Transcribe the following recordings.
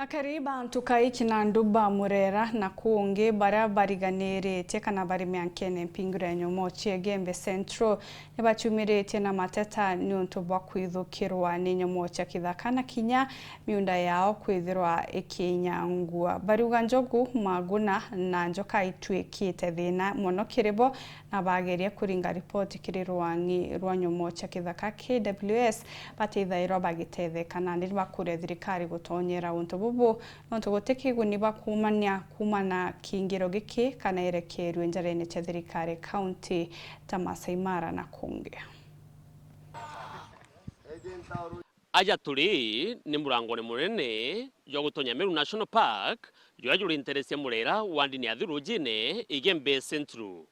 Akariba NTUKAI KINANDUBA MURERA na KUUGA bara bariganirite kana bari myankene mpingure NYOMOO Gembe Central nibachumirite na mateta niuntubwa kwithukirwa ni NYOMOO KITHAKA na kinya miunda yao kwithirwa ikinyangua. BARIUGA njogu maguna na njoka itwikite thina muno kiribo na bageria kuringa ripoti kiri rwangi rwa NYOMOO KITHAKA KWS batithairwa bagitethekana nibakure thirikari gutonyera untubu nontugutikigwo kumana kingiro giki kana erekerwe njarene cha thirikari kaunti ta Masai Mara na KUUGA. Aja turi ni murangone munene yo gutonya Meru National Park yo ajuri interese MURERA wandi ni athirujine Gembe Central.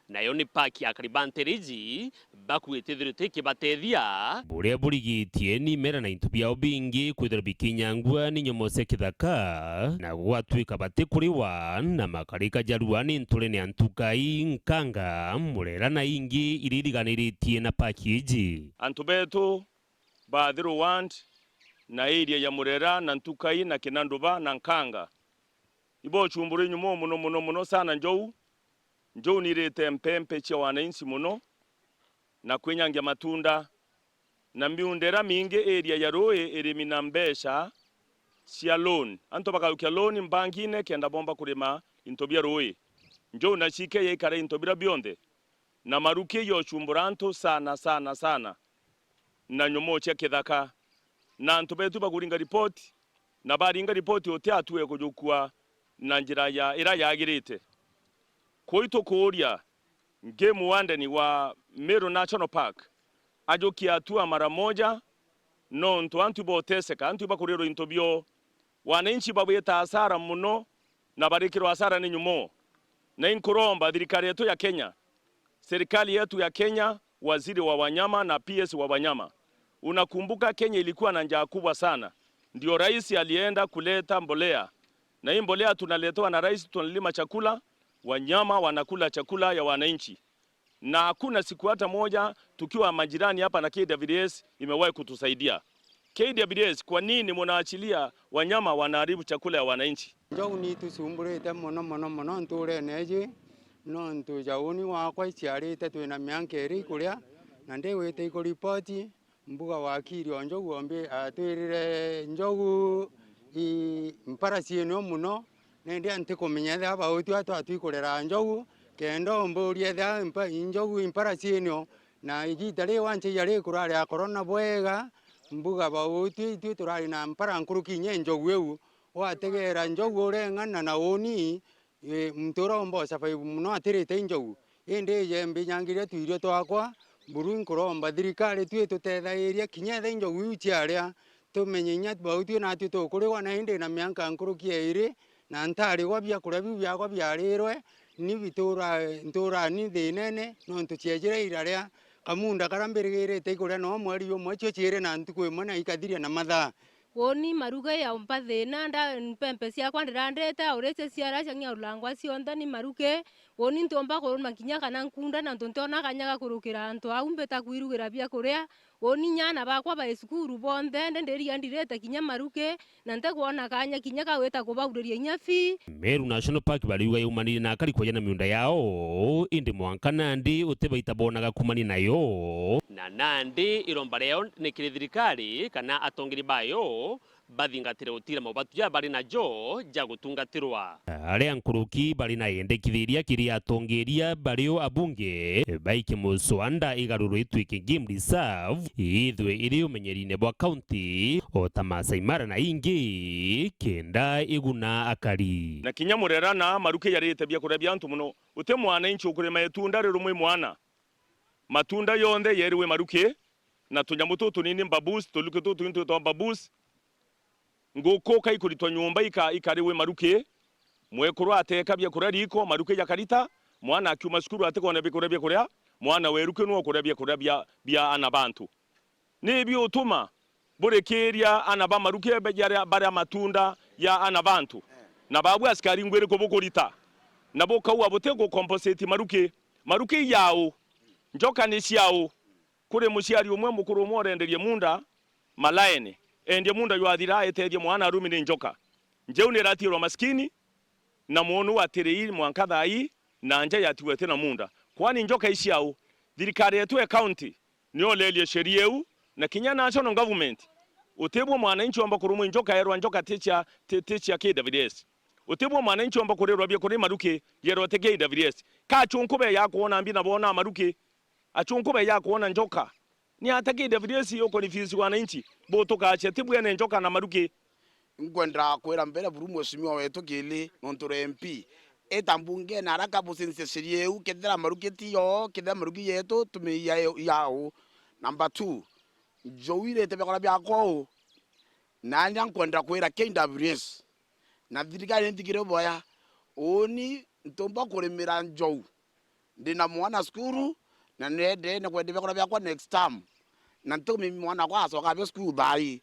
Nayo ni paki ya karibanteriji bakwitithirite ITIUBATETHIA buria burigitie ni IMERA na into BIAO bingi kwithira bikinyangua ni NYOMOO KITHAKA na gwatwika bati kuriwa na makarika jarua ni ntule ni NTUKAI nkanga MURERA na ingi iririganiritie na paki iji antu betu baadhiru wand na area ya MURERA na NTUKAI na KINANDUBA na nkanga ibo chumburi nyumo muno sana njou nirete mpempe cha wananchi muno na kwenyangia matunda na miundera mingi area ya roe erimi na mbesha cia loan anto bakaukia loan mbangine kenda bomba kurima intobia roe njou na chike ye kare intobira bionde na maruke yo chumburanto sana na NYOMOO KITHAKA na antobetu baguringa report na baringa report yote atuwe kujukua na njira ya ira yagirite koito kuria ngemu wandani wa Meru National Park ajoki atua mara moja no ntu antu boteseka antu bakurero intobio wananchi babuyeta hasara muno na barikiro hasara ni NYOMOO na inkuromba thirikari yetu ya Kenya, serikali yetu ya Kenya, waziri wa wanyama na PS wa wanyama. Unakumbuka Kenya ilikuwa na njaa kubwa sana, ndio rais alienda kuleta mbolea na hii mbolea tunaletewa na rais, tunalima chakula, wanyama wanakula chakula ya wananchi. Na hakuna siku hata moja tukiwa majirani hapa na KWS imewahi kutusaidia. KWS, kwa nini mnaachilia wanyama wanaharibu chakula ya wananchi? Njoo ni tusumburete mono ntore neje no ntujauni wakwa ichiarite twina myankeri kuria na ndewete iko ripoti mbuga wakiri onjogu ombe atwirire njogu imparasieno muno nende antikumenyetha abauti atwikurera njogu kendo mburie tha njogu imparasieno na igitari wanje yari kurari akorona bwega mbuga bauti itwi turari na mpara nkurukinye njogu eu wategera njogu urengana na oni mtoro mbosa faibu muno atirite njogu ende yembe nyangire twirio twakwa mburu nkuromba thirikari twi tutethairia kinyetha njogu ichiaria tumenye nya bauti na tuto kuri wana ende na myanka nkurukie iri na ntari gwabia kurebi byakwa byarirwe ni bitura ni thinene no ntuchejire iraria kamunda karambirigire teikuria no mweri umwe cio chire na ntuku imwe na ikathiria na mathaa woni maruga ya mpathina nda mpempe cia kwa ndirandete uretse ciara cia ulangwa cionthe ni maruke woni ntomba kuruma kinya kana nkunda na ntontona kanyaga kurukira antu au mbeta kwirugira bia kuria woni nyana bakwa ba esukuru bonthe ndenderia ndirete kinya maruke na nte kuona kanya kinya kaweta kubauriria nyafi. Meru National Park BARIUGA yumanire na akari kwa miunda yao indi mwanka Nandi utebaita bonaga kumani nayo na Nandi iromba leo ni thirikari kana atongiri bayo bathingatire utira mabatu ya bari najo ja gutungatirwa aria nkuruki bari na yendekithiria kiria atongeria bario abunge baiki muswanda igaruru itwike game reserve ithwe iri umenyerine bwa county o ta Masai Mara na ingi kenda iguna akari na kinya MURERA na maruke yarite bya kurabya antu muno ute mwana inchi ukurema yetunda rero mwe mwana matunda yonde yeriwe maruke na tunyamuto tunini mbabus toluke to tunto to babus ngoko kai kuritwa nyumba ikariwe maruke mwekuru ateka bya kurariko maruke yakarita mwana akiuma skuru atekona bya kuria mwana weruke no kurabya bya anabantu nibyo utuma burekeria anaba maruke bya bara matunda ya anabantu na babu askari ngwere ko bokorita nabo kawa botego compensate maruke yao njoka ni ciao kure musiari umwe mukuru morenderie munda malaene endie munda ywathira etethie mwana arumire njoka njeu ni ratirwa maskini na mwonu wa tirei mwankathai na nja ya tiwete na munda kwani njoka ici au thirikari yetu ya county ni olelie sheria eu na kinya national government utebwo mwananchi omba kurumwa njoka yerwa njoka teacher KWS utebwo mwananchi omba kurerwa bia kuri maruke yerwa te KWS ka chunkube ya kuona mbi na bona maruke achunkube ya kuona njoka ni ata KWS yo konifisi wananchi botoka ache tebwo ene njoka na maruke ngwenda kwera mbere buru mweshimiwa wetu kili nontore MP etambunge na raka businse shirieu kedera maruketi yo kedera maruki yetu tumeia yao. Number 2 joire tebekora byako na nyankwenda kwera KWS na thirikari ntikire boya oni ntomba kuremera njou ndina mwana skuru na nende ne kwende bekora byakwa next term na ntomi mwana kwa asoka be school bai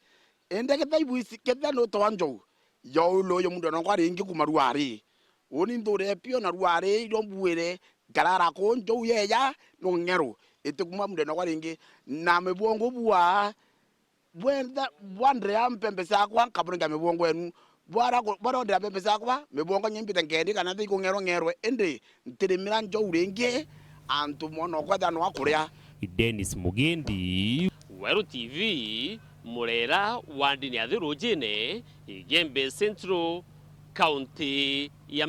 ende ketaibuisi ketha no twanjo yo lo yo mundu no kwaringi kumaruari oni ndore pio na ruari irombuire garara ko njo yeya no ngero etekuma mundu no kwaringi na mebongo bua bwenda bwandre ya mpembesa kwa kabunga mebongo enu bwara ndra mpembesa kwa mebongo nyimbite ngende kana thiko ngero ende ntiremira njo urenge antu mono kwa thano akuria. Dennis Mugendi, Weru TV, Murera wandi ni athiru jine Igembe Central County ya